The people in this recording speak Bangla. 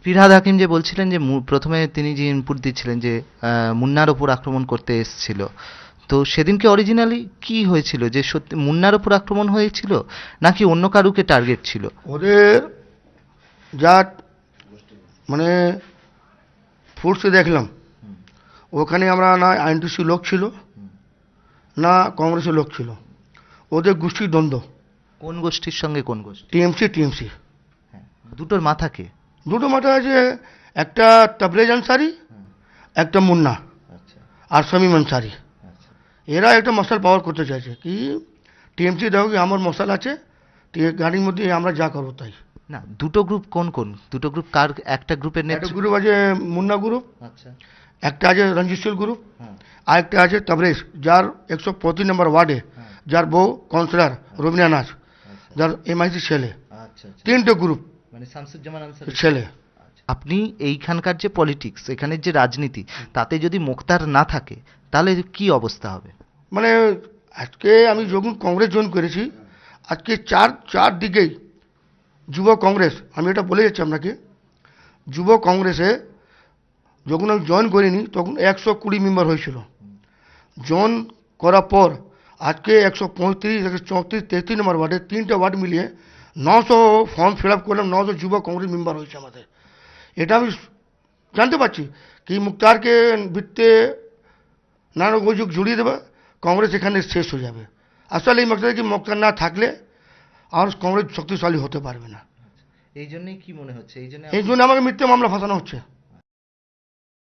ফিরহাদ হাকিম যে বলছিলেন যে প্রথমে তিনি যে ইনপুট দিচ্ছিলেন যে মুন্নার ওপর আক্রমণ করতে এসেছিল, তো সেদিনকে অরিজিনালি কি হয়েছিল, যে সত্যি মুন্নার ওপর আক্রমণ হয়েছিল নাকি অন্য কারুকে টার্গেট ছিল? ওদের যা মানে ফোর্সে দেখলাম, ওখানে আমরা না আইএনটিসি লোক ছিল না কংগ্রেসের লোক ছিল, ওদের গোষ্ঠীর দ্বন্দ্ব। কোন গোষ্ঠীর সঙ্গে কোন গোষ্ঠী? টিএমসি টিএমসি হ্যাঁ, দুটোর মাথাকে? দুটো মাঠে আছে, একটা তবরেজ আনসারি, একটা মুন্না আচ্ছা আর শামীম আনসারি। আচ্ছা। এরা একটা মশাল পাওয়ার করতে চাইছে কি, টিএমসি দেখো কি আমার মশাল আছে, গাড়ির মধ্যে আমরা যা করবো তাই। না, দুটো গ্রুপ কোন কোন? দুটো গ্রুপ কার? একটা গ্রুপের একটা নেতৃত্ব? গ্রুপ আছে মুন্না গ্রুপ, আচ্ছা। একটা আছে রঞ্জিতশীল গ্রুপ, হ্যাঁ আর একটা আছে তবরেজ, যার 135 নম্বর ওয়ার্ডে হ্যাঁ। যার বউ কাউন্সিলর রবিনা নাথ, আচ্ছা যার এমআইসি ছেলে। আচ্ছা আচ্ছা। তিনটে গ্রুপ মানে শামসুজ্জামান আনসারী ছেলে। আপনি এইখানকার যে পলিটিক্স, এখানের যে রাজনীতি, তাতে যদি মোক্তার না থাকে তাহলে কি অবস্থা হবে? মানে আজকে আমি যখন কংগ্রেস জয়েন করেছি, আজকে চার দিকেই যুব কংগ্রেস, আমি এটা বলে যাচ্ছি আপনাকে, যুব কংগ্রেসে যখন আমি জয়েন করিনি তখন 120 মেম্বার হয়েছিল। জয়েন করার পর আজকে 135, 134, 33 নম্বর ওয়ার্ডে তিনটা ওয়ার্ড মিলিয়ে 900 ফর্ম ফিল আপ করলাম, 900 যুব কংগ্রেস মেম্বার হয়েছে আমাদের। এটা আমি জানতে পারছি কি মুক্তারকে বৃত্তে নানা অভিযোগ জড়িয়ে দেবে, কংগ্রেস এখানে শেষ হয়ে যাবে। আসলে এই মকসদে কি মুক্তার না থাকলে আর কংগ্রেস শক্তিশালী হতে পারবে না। এই জন্যই কি মনে হচ্ছে, এই জন্য এই জন্য আমাকে মিথ্যে মামলা ফাঁসানো হচ্ছে।